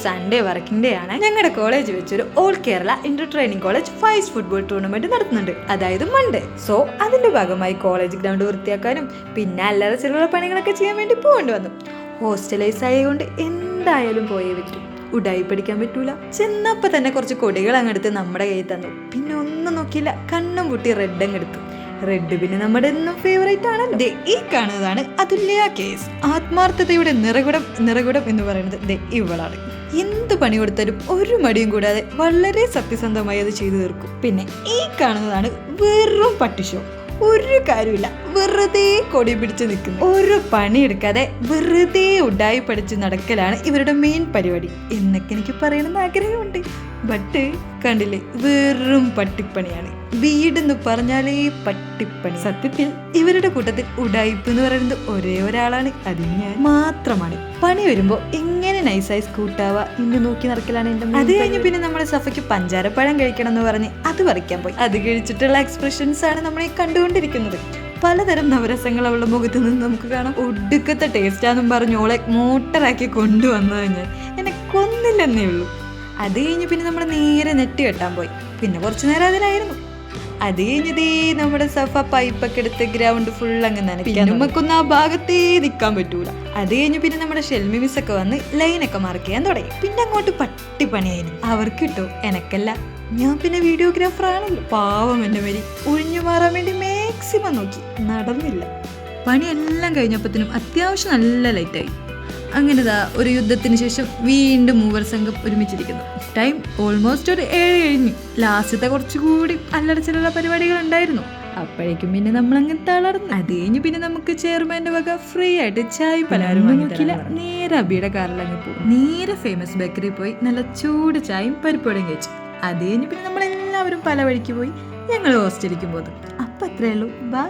Sunday working day ആണ്. ഞങ്ങളുടെ college വെച്ചൊരു all Kerala inter training college fives football tournament നടത്തുന്നുണ്ട്, അതായത് മൺഡേ. സോ അതിന്റെ ഭാഗമായി കോളേജ് ഗ്രൗണ്ട് വൃത്തിയാക്കാനും പിന്നെ അല്ലറ ചില്ലറ പണികളൊക്കെ ചെയ്യാൻ വേണ്ടി പോകേണ്ടി വന്നു. ഹോസ്റ്റലൈസ് ആയതുകൊണ്ട് എന്തായാലും പോയേ പറ്റും. ഉടായി പഠിക്കാൻ പറ്റൂല. ചെന്നപ്പോ തന്നെ കുറച്ച് കൊടികൾ അങ്ങെടുത്ത് നമ്മുടെ കയ്യിൽ തന്നു. പിന്നെ ഒന്നും നോക്കിയില്ല, കണ്ണും പൂട്ടി റെഡ് അങ്ങെടുത്തു. റെഡ് പിന്നെ നമ്മുടെ എന്നും ഫേവറേറ്റ് ആണല്ലോ. ഈ കാണുന്നതാണ് അതുല്യ കേസ്. ആത്മാർത്ഥതയുടെ നിറകുടം എന്ന് പറയുന്നത് ഇവളാണ്. എന്ത് പണി കൊടുത്താലും ഒരു മടിയും കൂടാതെ വളരെ സത്യസന്ധമായി അത് ചെയ്തു തീർക്കും. പിന്നെ ഈ കാണുന്നതാണ് വെറും പട്ടിഷോ. ഒരു കാര്യമില്ല, വെറുതെ കൊടി പിടിച്ച് നിൽക്കുന്നു. ഒരു പണിയെടുക്കാതെ വെറുതെ ഉഡായി പഠിച്ച് നടക്കലാണ് ഇവരുടെ മെയിൻ പരിപാടി എന്നൊക്കെ എനിക്ക് പറയണമെന്ന് ആഗ്രഹമുണ്ട്. ബട്ട് കണ്ടില്ലേ, വെറും പട്ടിപ്പണിയാണ്. വീടെന്ന് പറഞ്ഞാലേ പട്ടിപ്പണി. സത്യത്തിൽ ഇവരുടെ കൂട്ടത്തിൽ ഉഡായിപ്പ് എന്ന് പറയുന്നത് ഒരേ ഒരാളാണ്, അത് ഞാൻ മാത്രമാണ്. പണി വരുമ്പോ എങ്ങനെ നൈസായി സ്കൂട്ടാവാ ഇന്ന് നോക്കി നടക്കലാണ് എന്റെ. അത് കഴിഞ്ഞ് പിന്നെ നമ്മുടെ സഫയ്ക്ക് പഞ്ചാരപ്പഴം കഴിക്കണം എന്ന് പറഞ്ഞ് അത് പറിക്കാൻ പോയി. അത് കഴിച്ചിട്ടുള്ള എക്സ്പ്രഷൻസ് ആണ് നമ്മൾ ഈ കണ്ടുകൊണ്ടിരിക്കുന്നത്. പലതരം നവരസങ്ങൾ അവളുടെ മുഖത്ത് നിന്ന് നമുക്ക് കാണാം. ഒടുക്കത്തെ ടേസ്റ്റാന്നും പറഞ്ഞ് ഓളെ മോട്ടറാക്കി കൊണ്ടുവന്നത് ഞാൻ എന്നെ കൊന്നില്ലെന്നേ ഉള്ളൂ. അത് കഴിഞ്ഞ് പിന്നെ നമ്മൾ നേരെ നെറ്റ് കെട്ടാൻ പോയി. പിന്നെ കുറച്ചു നേരം അതിലായിരുന്നു. അത് കഴിഞ്ഞതേ നമ്മുടെ സഫ പൈപ്പൊക്കെ എടുത്ത് ഗ്രൗണ്ട് ഫുൾ അങ്ങ് നനയ്ക്കാൻ. നമുക്കൊന്നും ആ ഭാഗത്തേ നിൽക്കാൻ പറ്റൂല. അത് കഴിഞ്ഞ് പിന്നെ നമ്മുടെ ഷെൽമി മിസ്സൊക്കെ വന്ന് ലൈനൊക്കെ മാർക്ക് ചെയ്യാൻ തുടങ്ങി. പിന്നെ അങ്ങോട്ട് പട്ടിപ്പണിയായിരുന്നു. അവർക്ക് കിട്ടോ, എനക്കല്ല. ഞാൻ പിന്നെ വീഡിയോഗ്രാഫർ ആണല്ലോ. പാവം എന്റെ മേരി ഒഴിഞ്ഞു മാറാൻ വേണ്ടി മാക്സിമം നോക്കി, നടന്നില്ല. പണിയെല്ലാം കഴിഞ്ഞപ്പോഴത്തേനും അത്യാവശ്യം നല്ല ലൈറ്റായി. അങ്ങനെതാ ഒരു യുദ്ധത്തിന് ശേഷം വീണ്ടും മൂവർ സംഘം ഒരുമിച്ചിരിക്കുന്നു. ടൈം ഓൾമോസ്റ്റ് ഒരു 7 കഴിഞ്ഞു. ലാസ്റ്റത്തെ കുറച്ചുകൂടി അല്ലറ ചില്ലറ പരിപാടികൾ ഉണ്ടായിരുന്നു. അപ്പോഴേക്കും പിന്നെ നമ്മളങ്ങ് തളർന്നു. അത് കഴിഞ്ഞ് പിന്നെ നമുക്ക് ചെയർമാന്റെ വക ഫ്രീ ആയിട്ട് ചായ പലഹാരം നോക്കില്ല. നേരെ അബിയുടെ കാറിലങ്ങ് പോകും. നേരെ ഫേമസ് ബേക്കറി പോയി നല്ല ചൂട് ചായയും പരിപ്പോടും കഴിച്ചു. അത് കഴിഞ്ഞ് പിന്നെ നമ്മളെല്ലാവരും പല വഴിക്ക് പോയി. ഞങ്ങൾ ഹോസ്റ്റലിലേക്ക് പോകുന്നു. അപ്പം അത്രയേ ഉള്ളൂ. ബൈ.